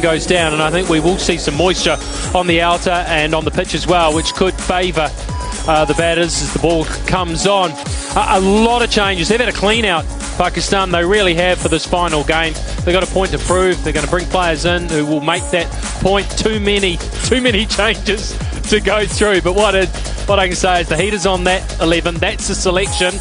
Goes down, and I think we will see some moisture on the outer and on the pitch as well, which could favour the batters as the ball comes on. A lot of changes. They've had a clean out, Pakistan. They really have for this final game. They've got a point to prove. They're going to bring players in who will make that point. Too many changes to go through. But what I can say is the heat is on that 11. That's the selection.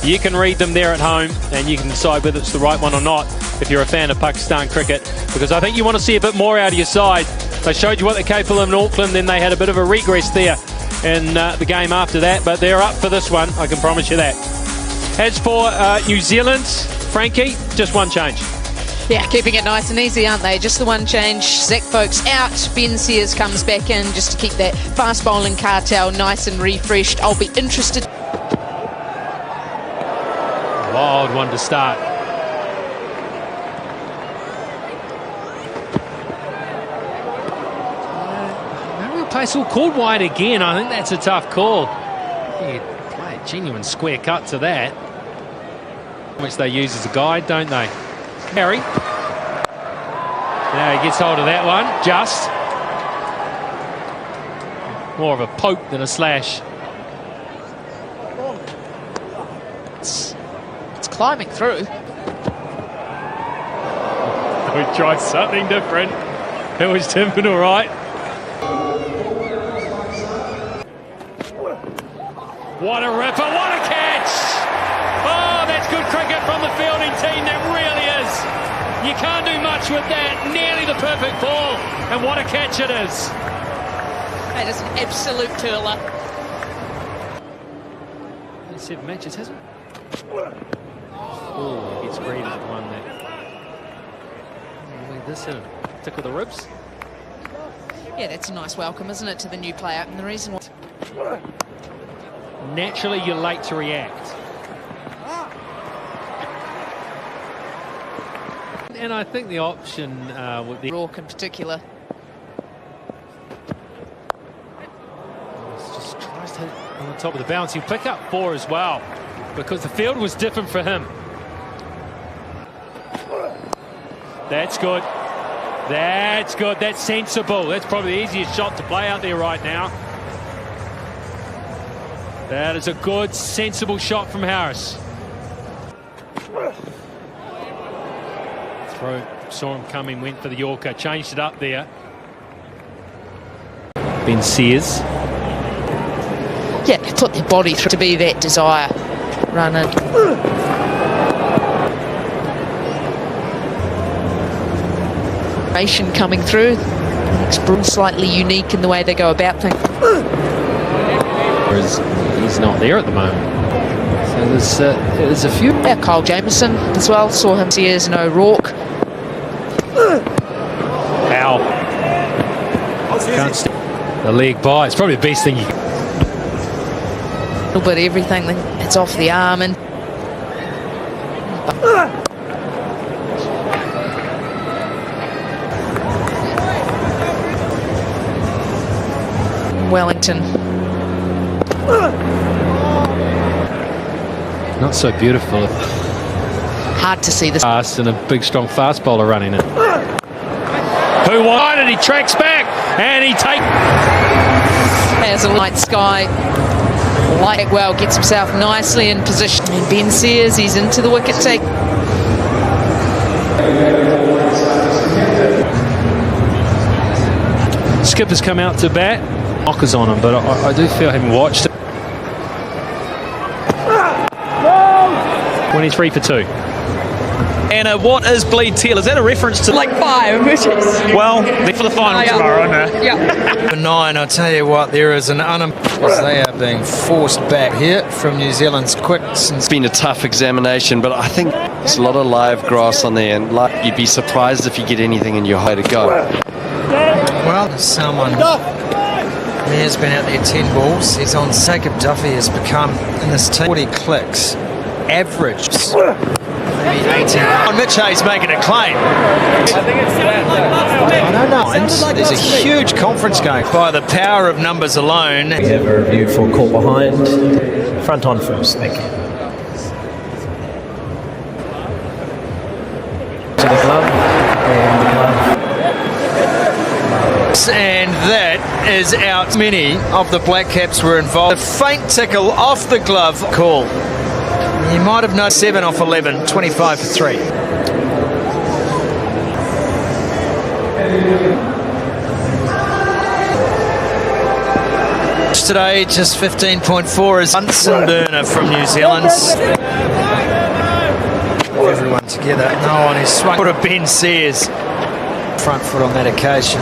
You can read them there at home, and you can decide whether it's the right one or not if you're a fan of Pakistan cricket, because I think you want to see a bit more out of your side. They showed you what they're capable of in Auckland, then they had a bit of a regress there in the game after that, but they're up for this one, I can promise you that. As for New Zealand, Frankie, just one change. Yeah, keeping it nice and easy, aren't they? Just the one change. Zach Folkes out. Ben Sears comes back in just to keep that fast bowling cartel nice and refreshed. I'll be interested. Wild one to start. Place called wide again. I think that's a tough call. You play a genuine square cut to that, which they use as a guide, don't they? Harry. Now he gets hold of that one. Just. More of a poke than a slash. It's climbing through. We tried something different. It was tipping all right. What a ripper, what a catch! Oh, that's good cricket from the fielding team, that really is. You can't do much with that, nearly the perfect ball, and what a catch it is. That is an absolute curler. 7 matches, hasn't it? Oh, he gets greedy with one there. Look at this, tick of the ribs. Yeah, that's a nice welcome, isn't it, to the new player, and the reason why... Naturally, you're late to react. And I think the option would be... Rourke in particular. Just tries to hit on the top of the bounce. He'll pick up 4 as well, because the field was different for him. That's good. That's good. That's sensible. That's probably the easiest shot to play out there right now. That is a good, sensible shot from Harris. Throw, saw him coming, went for the Yorker, changed it up there. Ben Sears. Yeah, they put their body through to be that desire. Running. Coming through. It's slightly unique in the way they go about things. He's not there at the moment. So there's a few. Yeah, Kyle Jamieson as well. Saw him Sears and O'Rourke. Ow. Can't stay. The leg by. It's probably the best thing you can. A little bit of everything that's off the arm and. Wellington. Not so beautiful. Hard to see this. Fast and a big, strong fast bowler running it. Who won? And he tracks back and he takes. As a light sky. Light well gets himself nicely in position. And Ben Sears, he's into the wicket take. Skipper's come out to bat. Knockers on him, but I do feel, having watched it. 23 for 2. Anna, what is bleed teal? Is that a reference to like 5, which is well, they're for the final tomorrow, isn't it? Yeah. For 9, I'll tell you what, there is an because they are being forced back here from New Zealand's quicks. It's been a tough examination, but I think there's a lot of live grass on there, and you'd be surprised if you get anything in your way to go. Well, someone has been out there 10 balls. He's on Jacob Duffy has become in this team 40 clicks. Average. Maybe 18. Mitch Hayes making a claim. I don't know. There's a huge conference going. By the power of numbers alone. We have a review for call behind. Front on first, thank you. To the glove, and the glove And that is out. Many of the Black Caps were involved. A faint tickle off the glove call. You might have known 7 off 11, 25 for 3. Today, just 15.4 is Bunsen burner from New Zealand. Everyone together. No one is swung. Would have Ben Sears. Front foot on that occasion.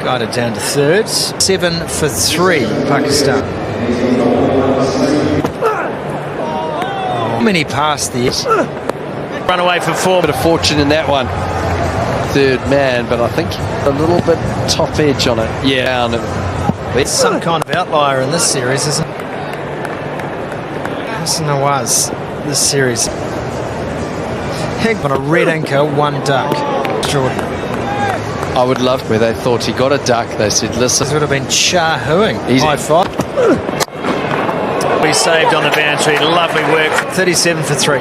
Guided down to thirds. 7 for 3, Pakistan. Many past the run away for 4. Bit of fortune in that one. Third man, but I think a little bit top edge on it. Yeah, it's some kind of outlier in this series, isn't it? Hassan Nawaz, this series. On a red anchor, 1 duck. Jordan. I would love where they thought he got a duck. They said, listen. This would have been Char-hooing. Easy. High five. We saved on the boundary. Lovely work. 37 for 3.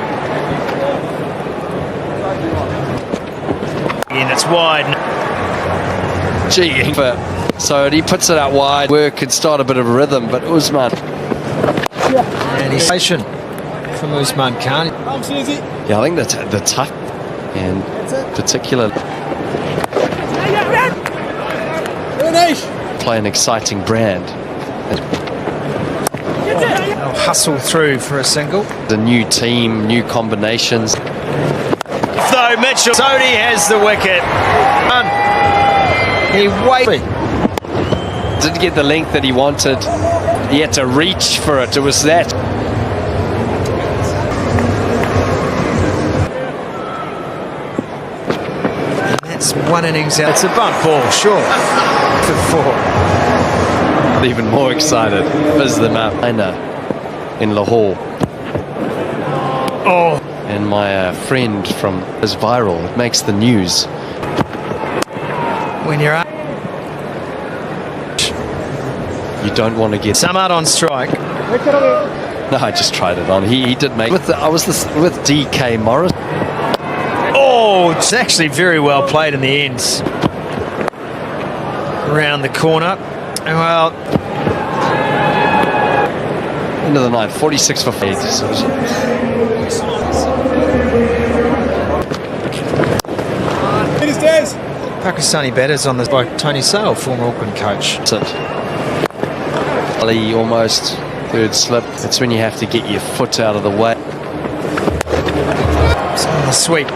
And it's wide. Gee, so he puts it out wide. Work and start a bit of a rhythm, but Usman. And he's patient from Usman Khan. Yeah, I think that's the tough and particular. Play an exciting brand. They'll hustle through for a single. The new team, new combinations. Though Mitchell Sodi has the wicket. He waited. Didn't get the length that he wanted. He had to reach for it. It was that. And that's one innings out. It's a bump ball, sure. For 4. Even more excited. Fizz them up. In Lahore. Oh. And my friend from is viral. It makes the news. When you're up, you don't want to get some out on strike. No, I just tried it on. He did make with with DK Morris. Oh, it's actually very well played in the end. Around the corner. Well, end of the night, 46 for 8. Pakistani batters on this by Tony Sale, former Auckland coach. That's it. Ali almost third slip. That's when you have to get your foot out of the way. It's on the sweep.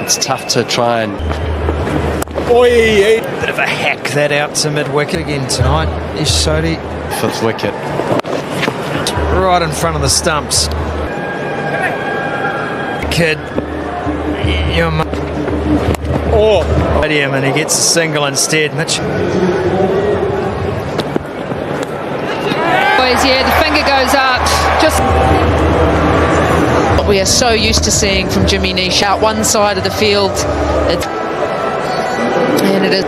It's tough to try and. Bit of a hack that out to mid-wicket again tonight. Ish Sodi. 5th wicket. Right in front of the stumps. Kid. And he gets a single instead, Mitch. Boys, yeah, the finger goes up. Just what we are so used to seeing from Jimmy Nish out one side of the field. And it is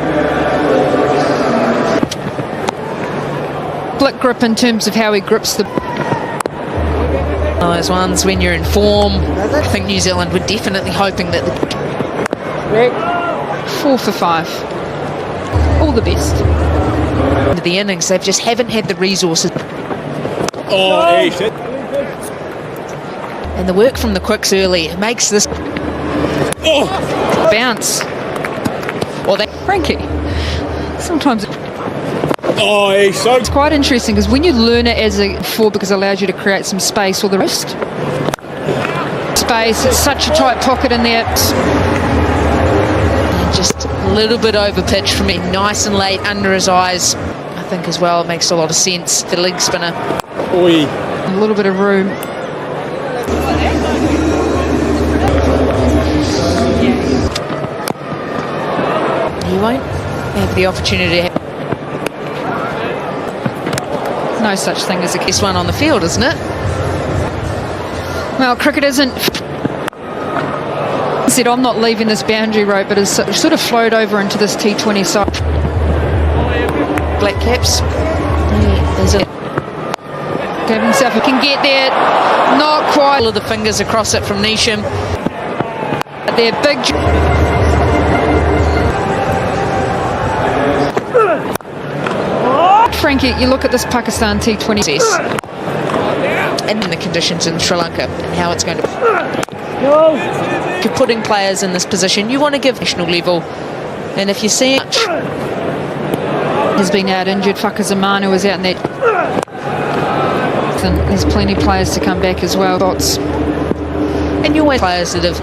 split grip in terms of how he grips the. Those ones when you're in form. I think New Zealand were definitely hoping that. 4 for 5. All the best. Into the innings, they just haven't had the resources. And the work from the quicks early makes this bounce. Well, Frankie. Sometimes it's quite interesting because when you learn it as a 4, because it allows you to create some space or the rest. Space, it's such a tight pocket in there. Just a little bit over pitch for me, nice and late under his eyes. I think as well it makes a lot of sense. The leg spinner. A little bit of room. He won't have the opportunity. No such thing as a best one on the field, isn't it? Well, cricket isn't. Said I'm not leaving this boundary rope, but has sort of flowed over into this T20 side. Black Caps. Give himself, he can get there. Not quite. All of the fingers across it from Nisham. They're big. Frankie, you look at this Pakistan T20. And the conditions in Sri Lanka and how it's going to. If you're putting players in this position, you want to give national level. And if you see much. Has been out injured. Fakazamanu was out in that. And there's plenty of players to come back as well. Bots. And you always players that have.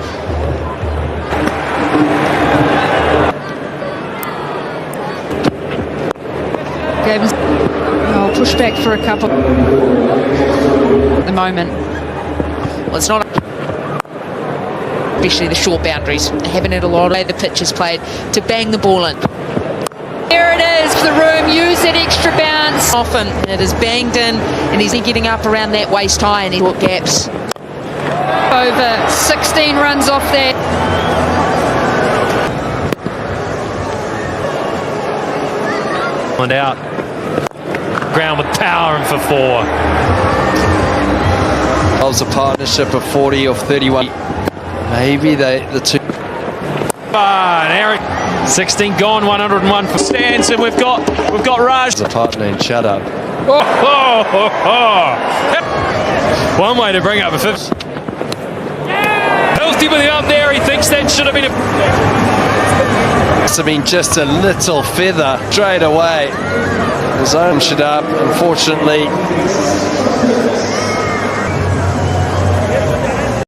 I'll push back for a couple. At the moment. Well, it's not. Especially the short boundaries. They haven't had a lot of the pitch is played to bang the ball in. There it is for the room. Use that extra bounce. Often it is banged in, and he's getting up around that waist high and he got gaps. Over 16 runs off that. And out. Ground with power and for 4. That was a partnership of 40 or 31. Maybe the two. And Eric, 16 gone, 101 for stance, and we've got Raj. The partner in shut up. One way to bring up a 50. Healthy with him up there. He thinks that should have been a. Must have been just a little feather straight away. His own shut up, unfortunately.